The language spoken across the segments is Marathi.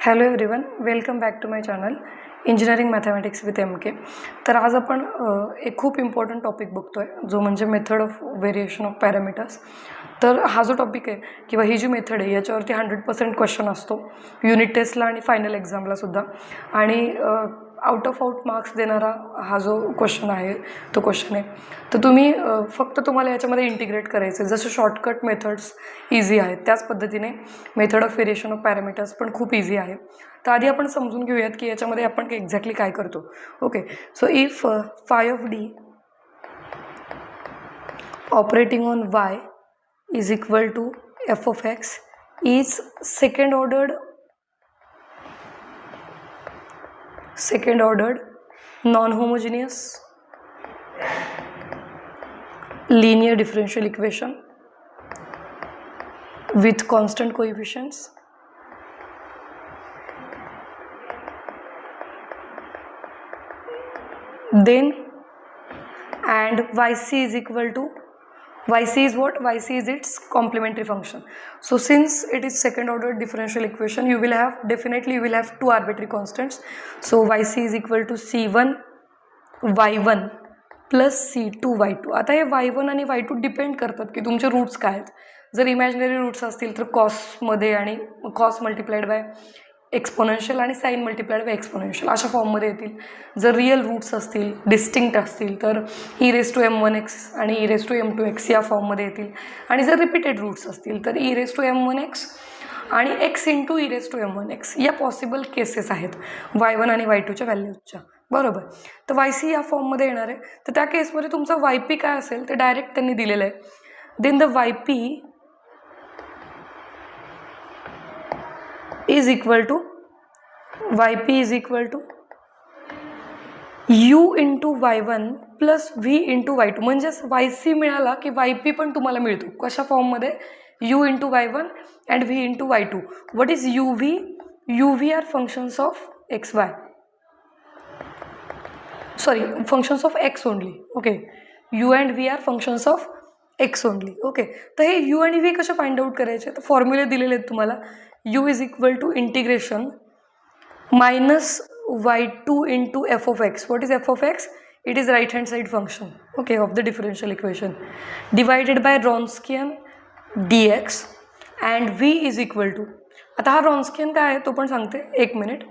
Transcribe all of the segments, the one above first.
Hello everyone, welcome back to my channel engineering mathematics with MK. तर आज आपण एक खूप इम्पॉर्टंट टॉपिक बघतो आहे, जो म्हणजे method of variation of parameters. तर हा जो टॉपिक आहे किंवा ही जी मेथड आहे याच्यावरती 100% क्वेश्चन असतो युनिट टेस्टला आणि फायनल एक्झामला सुद्धा. आणि आउट ऑफ आउट मार्क्स देणारा हा जो क्वेश्चन आहे तो क्वेश्चन आहे. तर तुम्ही फक्त तुम्हाला याच्यामध्ये इंटिग्रेट करायचं आहे. जसं शॉर्टकट मेथड्स इझी आहेत त्याच पद्धतीने method of variation of parameters पण खूप इझी आहे. तर आधी आपण समजून घेऊयात की याच्यामध्ये आपण एक्झॅक्टली काय करतो. Okay, so if five of D operating on Y is equal to f of x is second ordered non-homogeneous linear differential equation with constant coefficients. Then and yc is equal to yc is what? Yc is its complementary function. So since it is second order differential equation, you will have two arbitrary constants. So yc is equal to c1 y1 plus c2 y2. आता हे y1 आणि y2 डिपेंड करतात की तुमचे रूट्स काय आहेत. जर इमॅजिनरी रूट्स असतील तर कॉसमध्ये आणि कॉस मल्टिप्लाइड बाय एक्सपोनेन्शियल आणि साइन मल्टिप्लाइड बाय एक्सपोनेन्शियल अशा फॉर्ममध्ये येतील. जर रिअल रूट्स असतील, डिस्टिंक्ट असतील तर e⁻m1x आणि e⁻m2x या फॉर्ममध्ये येतील. आणि जर रिपीटेड रूट्स असतील तर e⁻m1x आणि x इंटू e⁻m1x या पॉसिबल केसेस आहेत y1 आणि y2च्या व्हॅल्यूजच्या. बरोबर. तर yc या फॉर्ममध्ये येणार आहे. तर त्या केसमध्ये तुमचा yp काय असेल ते डायरेक्ट त्यांनी दिलेलं आहे. Then the yp is equal to u into y1 plus v into y2. म्हणजेच yc मिळाला की yp पण तुम्हाला मिळतो. कशा फॉर्ममध्ये? u into y1 and v into y2. what is uv? uv are functions of xy, sorry, functions of x only. okay, u and v are functions of x only. Okay, तर हे u आणि v कसे फाइंड आउट करायचे? तर फॉर्म्युले दिलेले आहेत तुम्हाला. u is equal to integration minus y2 into f of x. what is f of x? it is right hand side function, okay, of the differential equation, divided by Wronskian dx and v is equal to, आता हा Wronskian काय आहे तो पण सांगते, एक minute.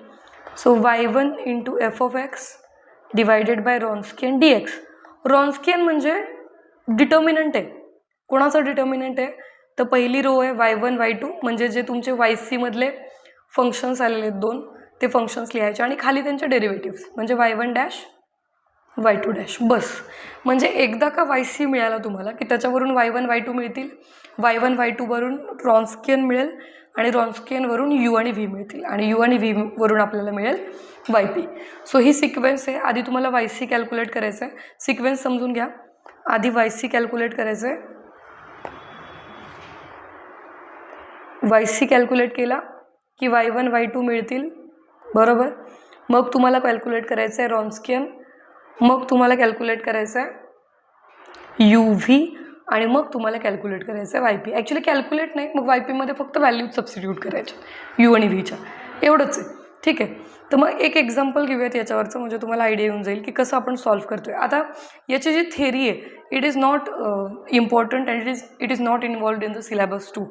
So y1 into f of x divided by Wronskian dx. Wronskian म्हणजे डिटर्मिनंट आहे. कोणाचं डिटर्मिनंट आहे? तर पहिली रो आहे y1 y2, म्हणजे जे तुमचे yc मधले फंक्शन्स आलेले आहेत दोन, ते फंक्शन्स लिहायचे आणि खाली त्यांचे डेरिव्हेटिव्स म्हणजे y1 डॅश y2 डॅश. बस. म्हणजे एकदा का yc मिळाला तुम्हाला की त्याच्यावरून y1 y2 मिळतील, y1 y2 वरून Wronskian मिळेल आणि Wronskian वरून u आणि v मिळतील आणि u आणि v वरून आपल्याला मिळेल yp. सो ही सिक्वेन्स आहे. आधी तुम्हाला yc कॅल्क्युलेट करायचं आहे. सिक्वेन्स समजून घ्या. आधी yc कॅल्क्युलेट करायचं आहे. yc कॅल्क्युलेट केला की y1 y2 मिळतील. बरोबर. मग तुम्हाला कॅल्क्युलेट करायचं आहे Wronskian, मग तुम्हाला कॅल्क्युलेट करायचं आहे uv आणि मग तुम्हाला कॅल्क्युलेट करायचं आहे yp. ॲक्च्युली कॅल्क्युलेट नाही, मग ypमध्ये फक्त व्हॅल्यूज सबस्टिट्यूट करायच्या u आणि vच्या, एवढंच आहे. ठीक आहे. तर मग एक एक्झाम्पल घेऊयात याच्यावरचं, म्हणजे तुम्हाला आयडिया येऊन जाईल की कसं आपण सॉल्व्ह करतोय. आता याची जी थेरी आहे it is not important and it is not involved in the syllabus too.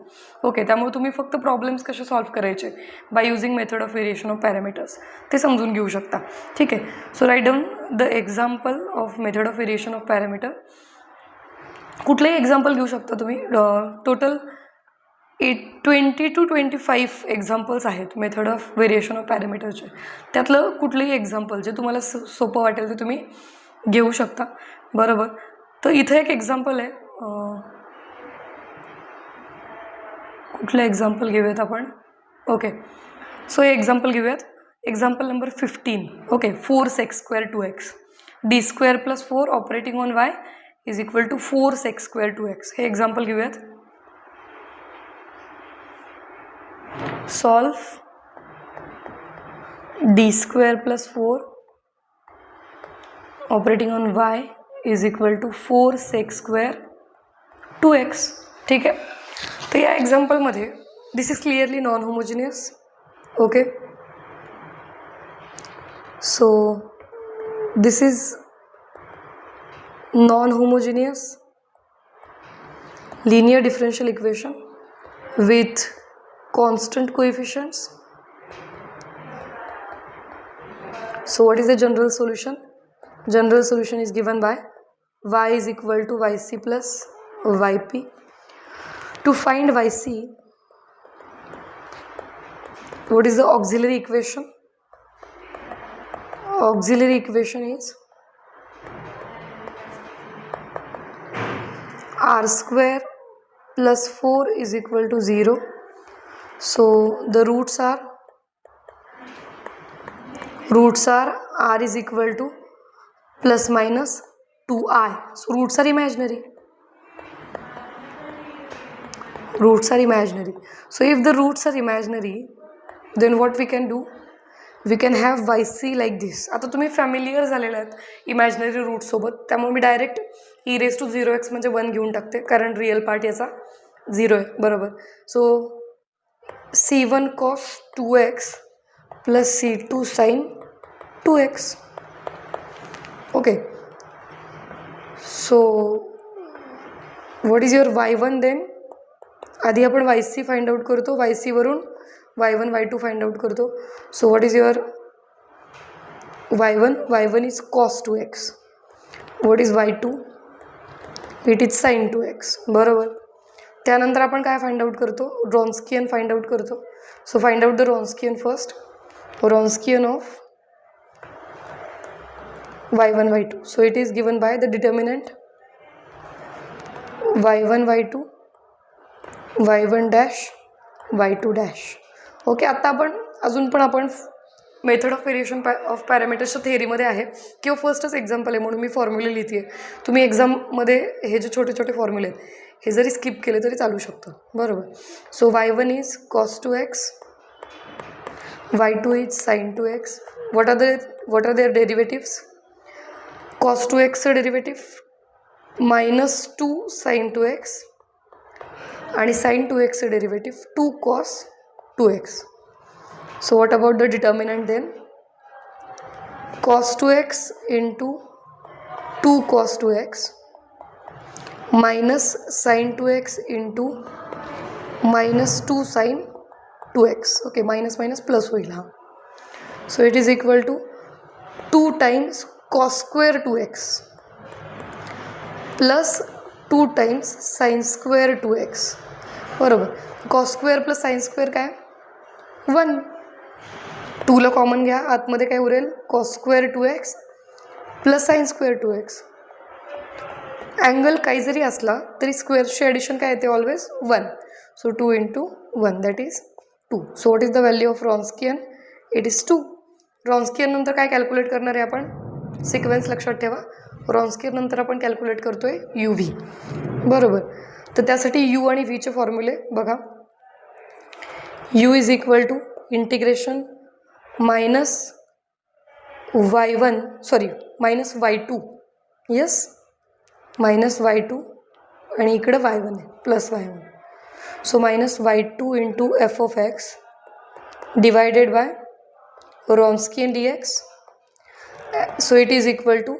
Okay, त्यामुळे तुम्ही फक्त प्रॉब्लेम्स कसे सॉल्व्ह करायचे by using method of variation of parameters ते समजून घेऊ शकता. ठीक आहे. So write down the example of method of variation of parameter. कुठलंही एक्झाम्पल घेऊ शकता तुम्ही. टोटल 20 to 25 एक्झाम्पल्स आहेत मेथड ऑफ व्हेरिएशन ऑफ पॅरामीटरचे. त्यातलं कुठलंही एक्झाम्पल जे तुम्हाला सोपं वाटेल ते तुम्ही घेऊ शकता. बरोबर. तर इथं एक एक्झाम्पल आहे. कुठलं एक्झाम्पल घेऊयात आपण? ओके, सो हे एक्झाम्पल घेऊयात. Example number 15. Okay, 4x² 2x d² + 4 operating on y is equal to 4x² 2x. हे एक्झाम्पल घेऊयात. Solve d² + 4 operating on y is equal to 4x² 2x. ठीक आहे. तर या एक्झाम्पलमध्ये this is clearly non homogeneous. Okay, So this is non-homogeneous linear differential equation with constant coefficients. So what is the general solution? General solution is given by y is equal to yc plus yp. To find yc, what is the auxiliary equation? Auxiliary equation is r square plus 4 is equal to 0. So the roots are r is equal to plus minus 2i. So roots are imaginary. So if the roots are imaginary, then what we can do? We can have yc like this. आता तुम्ही फॅमिलियर झालेले आहेत इमॅजिनरी रूट सोबत, त्यामुळे मी direct e raised to 0x म्हणजे 1 घेऊन टाकते, कारण रिअल पार्ट याचा 0 आहे, बरोबर. So c1 cos 2x plus c2 sin 2x. Okay, so what is your y1 then? आधी आपण yc फाइंड आउट करतो, yc वरून y1 y2 फाइंड आउट करतो. So what is your y1 is cos 2x. What is y2? It is sin 2x, बरोबर. त्यानंतर आपण काय फाइंड आउट करतो? रॉन्स्कियन फाइंड आउट करतो. So find out the Wronskian first. Wronskian of y1 y2. So it is given by the determinant y1 y2 y1 dash y2 dash. Okay, आता आपण मेथड ऑफ व्हेरिएशन ऑफ पॅरामीटर्सच्या थेअरीमध्ये आहे, किंवा फर्स्टच एक्झाम्पल आहे म्हणून मी फॉर्म्युले लिहिते. तुम्ही एक्झाममध्ये हे जे छोटे छोटे फॉर्म्युले आहेत हे जरी स्किप केले तरी चालू शकतं, बरोबर. So y1 is cos 2x, y2 is sin 2x. What are their derivatives? cos 2xचं डेरिव्हेटिव्ह मायनस 2 sin 2x आणि sin 2xचं derivative 2 cos 2x. So what about the determinant then? Cos 2x into 2 cos 2x minus sin 2x into minus 2 sin 2x. Okay, minus minus plus होईल हा. So it is equal to 2 times cos square 2x plus 2 times sin square 2x, बरोबर. cos square plus sin square काय? 1. 2ला कॉमन घ्या, आतमध्ये काय उरेल? cos square 2x plus sin square 2x. Angle काही जरी असला तरी स्क्वेअरची ॲडिशन काय येते? Always 1. So 2 into 1 that is 2. So what is the value of Wronskian? It is 2. Wronskian नंतर काय कॅल्क्युलेट करणार आहे आपण? सिक्वेन्स लक्षात ठेवा. रॉन्स्कियन नंतर आपण कॅल्क्युलेट करतोय UV, बरोबर. तर त्यासाठी U आणि Vचे फॉर्म्युले बघा. U is equal to integration minus y2, yes, minus y2 आणि इकडं y1 आहे plus y1. So minus y2 into f of x divided by Wronskian dx. So it is equal to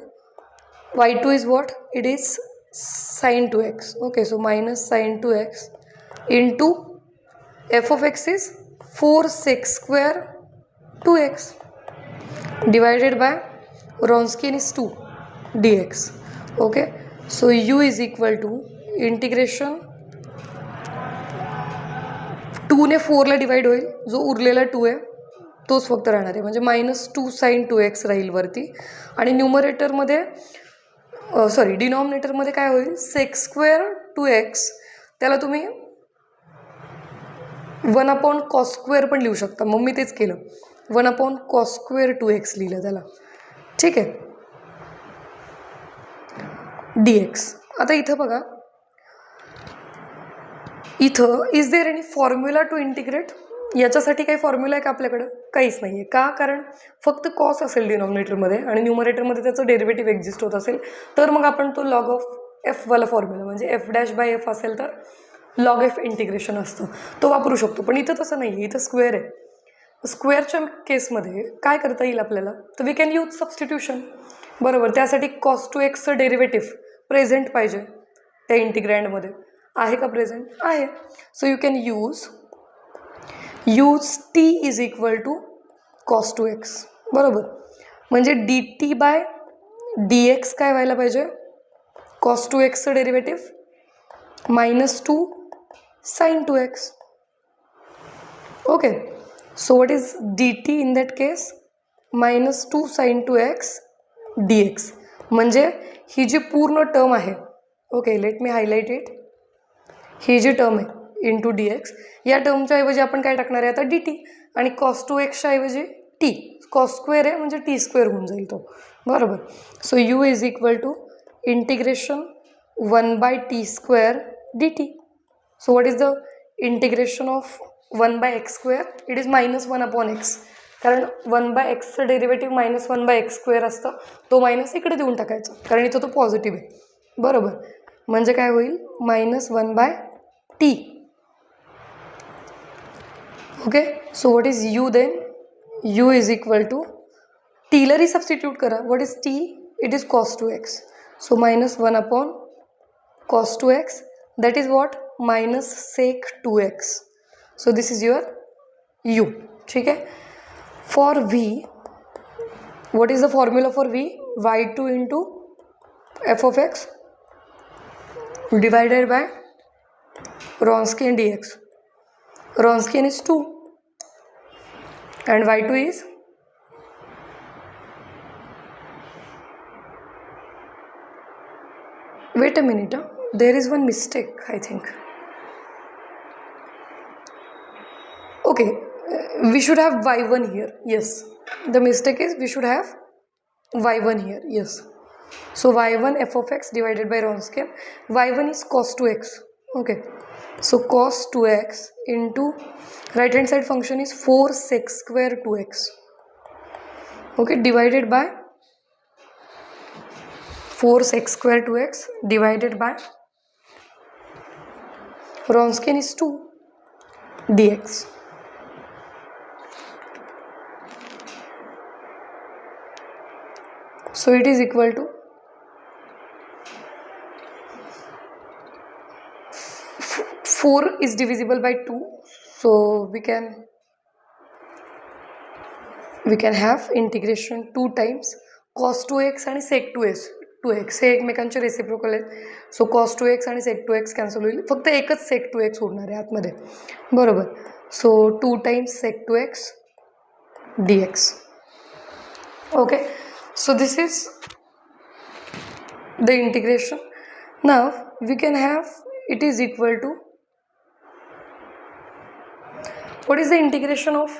y2 is what? It is sin 2x. Okay, so minus sin 2x into f of x is 4 sec square 2x divided by Wronskian is 2 dx. Okay, so u is equal to integration 2 ने 4 ला डिवाइड होईल, जो उरलेला 2 आहे तोच फक्त राहणार आहे, म्हणजे मायनस 2 sin 2x राहील वरती. आणि न्यूमरेटरमध्ये डिनॉमिनेटरमध्ये काय होईल? सेक स्क्वेअर 2x, त्याला तुम्ही 1/cos स्क्वेअर पण लिहू शकता. मग मी तेच केलं, 1/cos स्क्वेअर 2x लिहिलं त्याला, ठीक आहे, dx. आता इथं बघा, इथं is there any formula to integrate? याच्यासाठी काही फॉर्म्युला आहे का आपल्याकडं? काहीच नाही आहे. का? कारण फक्त कॉस असेल डिनॉमिनेटरमध्ये आणि न्यूमरेटरमध्ये त्याचं डेरिव्हेटिव्ह एक्झिस्ट होत असेल तर मग आपण तो लॉग ऑफ एफवाला फॉर्म्युला, म्हणजे f'/f असेल तर लॉग एफ इंटिग्रेशन असतं, तो वापरू शकतो. पण इथं तसं नाही आहे, इथं स्क्वेअर आहे. स्क्वेअरच्या केसमध्ये काय करता येईल आपल्याला, तर वी कॅन यूज सबस्टिट्यूशन. बरोबर, त्यासाठी cos 2x डेरिव्हेटिव्ह प्रेझेंट पाहिजे त्या इंटिग्रँडमध्ये. आहे का प्रेझेंट? आहे. So you can use t is equal to cos 2x. बरोबर, म्हणजे dt बाय dx काय व्हायला पाहिजे, cos 2x derivative -2 sin 2x. Okay, so what is dt in that case, -2 sin 2x dx. म्हणजे ही जी पूर्ण टर्म आहे, okay let me highlight it, ही जी टर्म आहे इंटू dx, या टर्मच्या ऐवजी आपण काय टाकणार आहे आता dt, आणि cos 2xच्या ऐवजी t, cos स्क्वेअर आहे म्हणजे t स्क्वेअर होऊन जाईल तो. बरोबर, so u is equal to integration 1/t² dt. So what is the integration of 1/x²? It is -1/x, कारण 1/xचं डेरिव्हेटिव्ह -1/x² असतं, तो मायनस इकडे देऊन टाकायचा कारण इथं तो पॉझिटिव्ह आहे. बरोबर, म्हणजे काय होईल, -1/t. Okay, so what is u then, u is equal to टीला रिसबस्टिट्यूट करा. What is t? It is cos 2x. So -1/cos 2x, that is what, -sec 2x. so this is your u. ठीक है. for v, what is the formula for v? y2 into f of x divided by Wronskian dx. Wronskian is 2 and y2 is wait a minute, there is one mistake I think. Okay, we should have y1 here. Yes, the mistake is we should have y1 here. Yes, so y1 f of x divided by Wronskian. y1 is cos 2x. Okay, so cos 2x into right hand side function is 4 sec square 2x. Okay, divided by 4 sec square 2x divided by Wronskian is 2 dx. So it is equal to 4 is divisible by 2, so we can have integration 2 times cos 2x आणि sec 2x हे एकमेकांचे रेसिप्रोकल आहेत. सो cos 2x आणि sec 2x कॅन्सल होईल, फक्त एकच sec 2x उरणार आहे आतमध्ये. बरोबर, so 2 times sec 2x dx. Okay, so this is the integration. Now we can have it is equal to, what is the integration of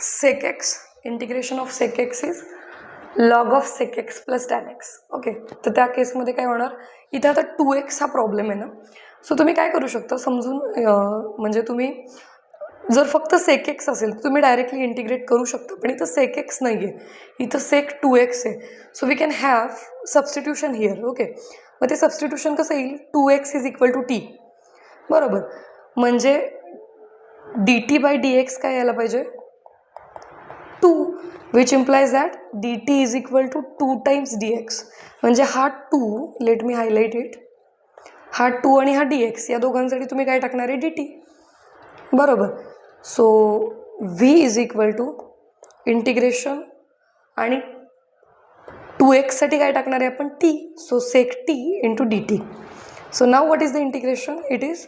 sec x? Integration of sec x is log of sec x plus tan x. Okay, तर त्या केसमध्ये काय होणार, इथे आता 2x हा प्रॉब्लेम आहे ना, सो तुम्ही काय करू शकता समजून, म्हणजे तुम्ही जर फक्त sec x असेल तर तुम्ही डायरेक्टली इंटिग्रेट करू शकता, पण इथं sec x नाही आहे, इथं sec 2x आहे. So we can have substitution here. Okay, मग ते सबस्टिट्यूशन कसं येईल, 2x is equal to t. बरोबर, म्हणजे dt बाय dx काय यायला पाहिजे, 2, which implies that dt is equal to 2 times dx. म्हणजे हा 2, लेट मी हायलाइट इट, हा 2 आणि हा dx या दोघांसाठी तुम्ही काय टाकणार आहे, dt. बरोबर, so v is equal to integration, आणि 2x साठी काय टाकणार आहे आपण, t. So sec t into dt. So now what is the integration, it is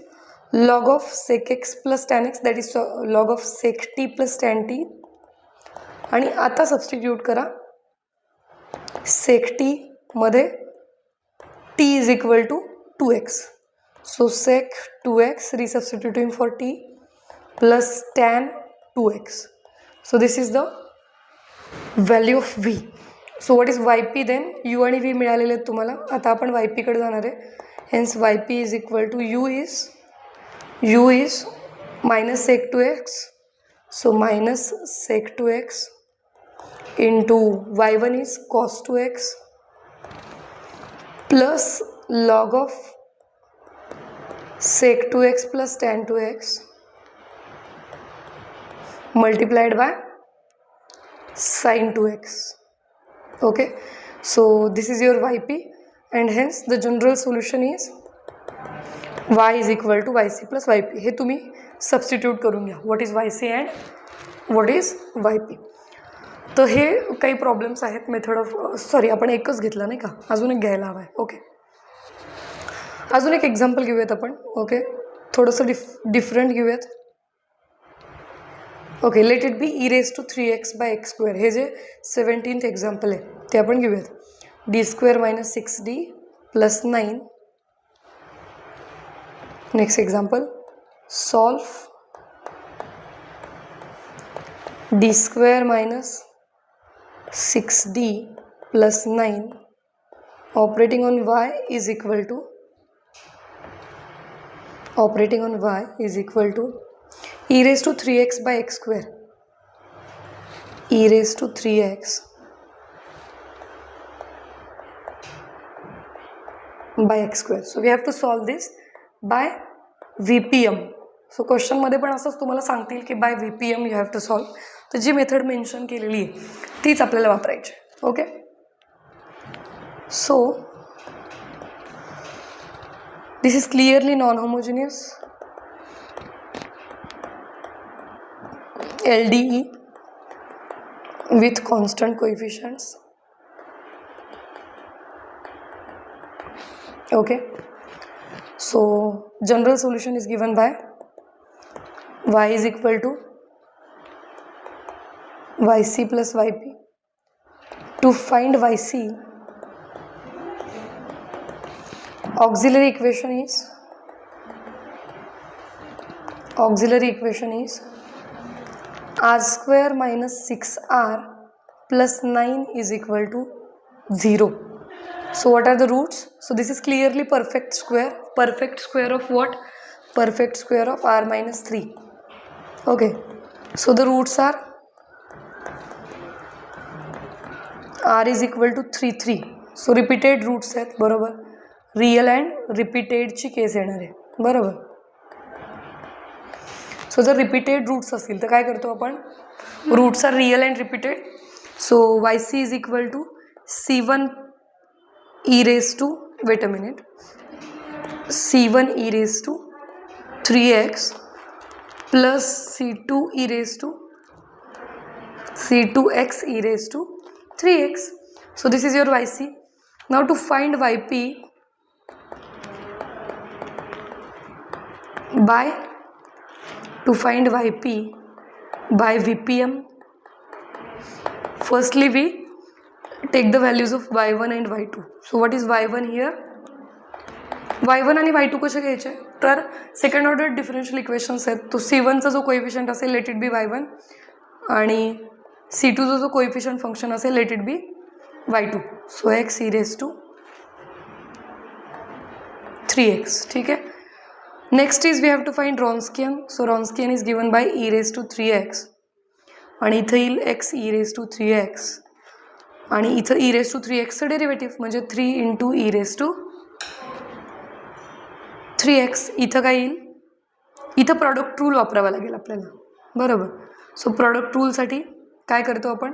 log of sec x plus tan x, that is log of sec t plus tan t. आणि आता सबस्टिट्यूट करा sec t मध्ये t is equal to 2x. So sec 2x resubstituting for t plus tan 2x. So this is the value of v. So what is yp then? u आणि v मिळालेले आहेत तुम्हाला. आता आपण yp कडे जाणार आहे. Hence yp is equal to u is minus sec 2x. So minus sec 2x into y1 is cos 2x plus log of sec 2x plus tan 2x multiplied by sin 2x. Okay, so this is your yp, and hence the general solution is y is equal to yc plus yp. हे तुम्ही सबस्टिट्यूट करून घ्या, what is yc and what is yp. तर हे काही प्रॉब्लेम्स आहेत मेथड ऑफ सॉरी आपण एकच घेतला नाही का, अजून एक घ्यायला हवा आहे. ओके, अजून एक एक्झाम्पल घेऊयात आपण. ओके, थोडंसं डिफरंट घेऊयात. Okay, let it be e raise to 3x by x square. हे जे 17th एक्झाम्पल आहे ते आपण घेऊयात. D square minus 6d plus 9. Next example, solve d square minus 6d plus 9 operating on y is equal to e raised to 3x by x square. E raised to 3x by x square. So we have to solve this by VPM. So question मध्ये पण असंच तुम्हाला सांगतील की by VPM you have to solve. तर जी मेथड मेन्शन केलेली आहे तीच आपल्याला वापरायची. ओके, so this is clearly non homogeneous LDE with constant coefficients. Okay, so general solution is given by y is equal to yc plus yp. To find yc, auxiliary equation is r square minus 6r plus 9 is equal to 0. So what are the roots? So this is clearly perfect square. Perfect square of what? Perfect square of r minus 3. Okay, so the roots are r is equal to 3 3. So repeated roots आहेत बरोबर. रियल अँड रिपीटेडची केस येणार आहे बरोबर. सो जर रिपीटेड रूट्स असतील तर काय करतो आपण, roots are real and repeated. So yc is equal to c1 e raise to wait a minute c1 e raise to 3x plus c2 e raise to c2x e raise to 3x. So this is your yc. Now to find yp by VPM, firstly we take the values of y1 and y2. So what is y1 here? y1 आणि y2 कसे घ्यायचे, तर सेकंड ऑर्डर डिफरन्शियल इक्वेशन्स आहेत. तो c1चा जो कोएफिशियंट असेल लेट इट बी y1 आणि c2 जो कोएफिशियंट फंक्शन असेल let it be y2. So x e raise to 3x. ठीक आहे. Next is we have to find Wronskian. So Wronskian is given by e raise to 3x आणि इथं येईल x e raise to 3x आणि इथं e रेज टू 3xचं डेरिव्हेटिव्ह म्हणजे 3 into e raise to 3x. इथं काय येईल, इथं प्रॉडक्ट रूल वापरावा लागेल आपल्याला बरोबर. सो प्रॉडक्ट रूलसाठी काय करतो आपण,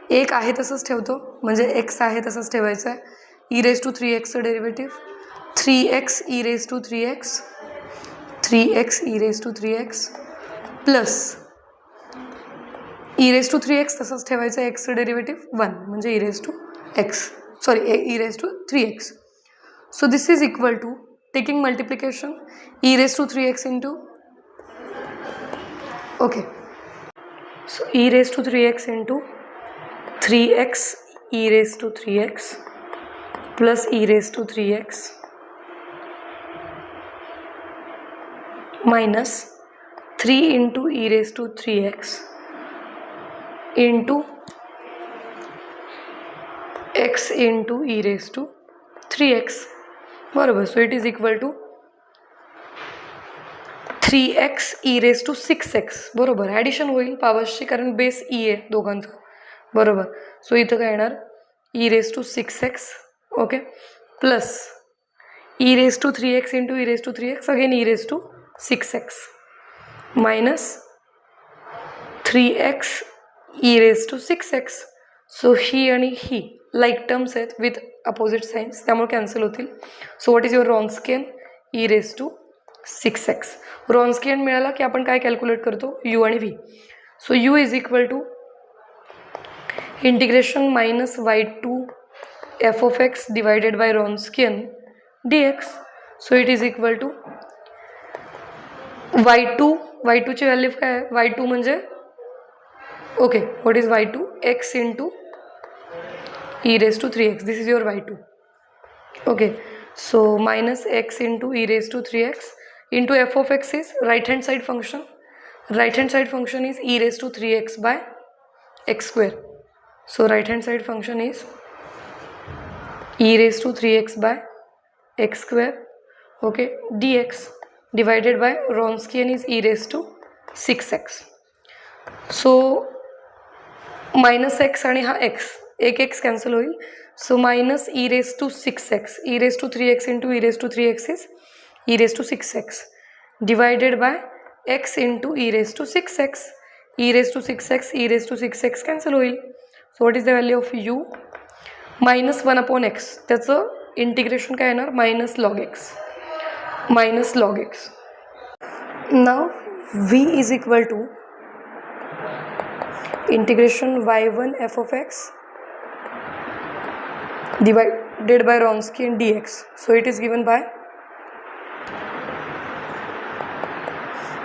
एक आहे तसंच ठेवतो म्हणजे x आहे तसंच ठेवायचं आहे. e रेज टू 3xचं derivative 3x e raise to 3x 3x e raise to 3x plus e raise to 3x तसंच ठेवायचं आहे, एक्सचं डेरिव्हेटिव्ह 1 म्हणजे e raise to x sorry e raise to 3x. So this is equal to taking multiplication e raise to 3x into okay. So e raise to 3x into 3x e raise to 3x plus e raise to 3x minus 3 into e raised to 3x into x into e raised to 3x बरोबर. So it is equal to 3x e raised to 6x बरोबर. ॲडिशन होईल पावर्सची कारण बेस e आहे दोघांचं बरोबर. सो इथं काय येणार e raised to 6x okay plus e raised to 3x into e raised to 3x again e raised to 6x minus 3x e raise to 6x. So ही आणि ही लाईक टर्म्स आहेत विथ अपोजिट साईन्स, त्यामुळे कॅन्सल होतील. So what is your Wronskian? E raise to 6x. Wronskian मिळाला की आपण काय कॅल्क्युलेट करतो? यू आणि v. So u is equal to integration minus y2 f of x divided by Wronskian dx. So it is equal to y2 ची व्हॅल्यू काय आहे? y2 म्हणजे okay, what is y2? x into e raised to 3x. This is your y2. Okay, so minus x into e raised to 3x into f of x is right hand side function. Right hand side function is e raised to 3x by x square. So right hand side function is e raised to 3x by x square, okay, dx divided by Wronskian is e raised to 6x. So minus x आणि हा x, एक x cancel होईल. So minus e raised to 6x, e raised to 3x into e raised to 3x is e raised to 6x divided by x into e raised to 6x. e raised to 6x, e raised to 6x cancel होईल. So what is the value of u? minus 1 upon x. त्याचं इंटिग्रेशन काय येणार? minus log x. minus log x. Now v is equal to integration y1 f of x divided by Wronskian dx. So it is given by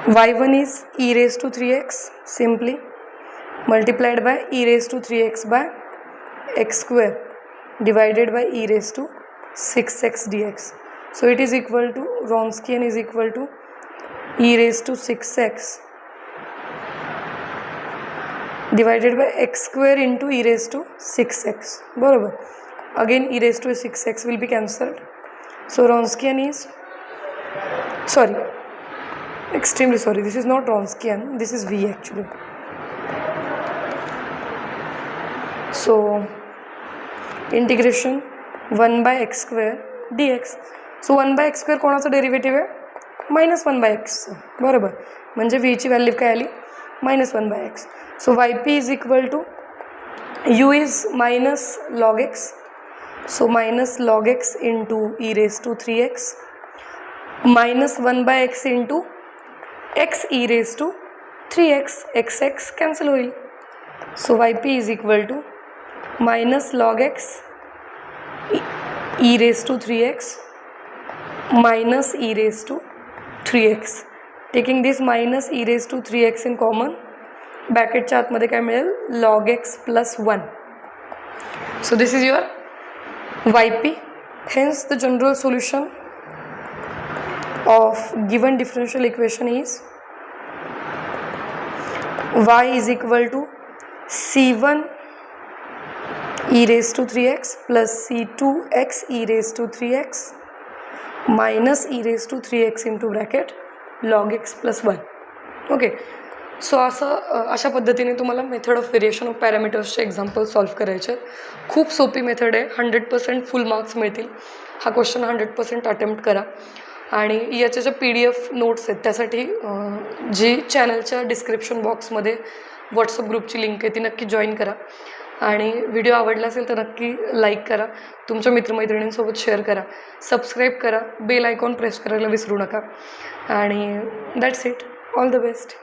y1 is e raised to 3x simply multiplied by e raised to 3x by x square divided by e raised to 6x dx. So it is equal to Wronskian is equal to e raised to 6x divided by x square into e raised to 6x. बरोबर. Again e raised to 6x will be cancelled. So Wronskian is, sorry, extremely sorry, this is not Wronskian, this is v actually. So integration 1 by x square dx. So 1 by x square कोणाचं डेरिव्हेटिव्ह आहे? -1/x. बरोबर, म्हणजे v ची व्हॅल्यू काय आली? -1/x. So yp is equal to u is minus log x. So minus log x into e raised to 3x minus 1/x into x e raised to 3x. x cancel होईल. So yp is equal to minus log x e raised to 3x minus e raised to 3x. Taking this minus e raised to 3x in common, ब्रॅकेटच्या आतमध्ये काय मिळेल? log x plus 1. So this is your yp. Hence the general solution of given differential equation is y is equal to c1 e raised to 3x plus c2x e raised to 3x minus e raised to 3x into bracket log x plus 1. Okay, so अशा पद्धतीने तुम्हाला मेथड ऑफ व्हेरिएशन ऑफ पॅरामीटर्सचे एक्झाम्पल सॉल्व्ह करायचे आहेत. खूप सोपी मेथड आहे. 100% फुल मार्क्स मिळतील. हा क्वेश्चन 100% अटेम्प्ट करा. आणि याच्या ज्या PDF नोट्स आहेत त्यासाठी जी चॅनलच्या डिस्क्रिप्शन बॉक्समध्ये व्हॉट्सअप ग्रुपची लिंक आहे ती नक्की जॉईन करा. आणि व्हिडिओ आवडला असेल तर नक्की लाईक करा, तुमच्या मित्रमैत्रिणींसोबत शेअर करा, सबस्क्राईब करा, बेल आयकॉन प्रेस करायला विसरू नका. आणि that's it. All the best.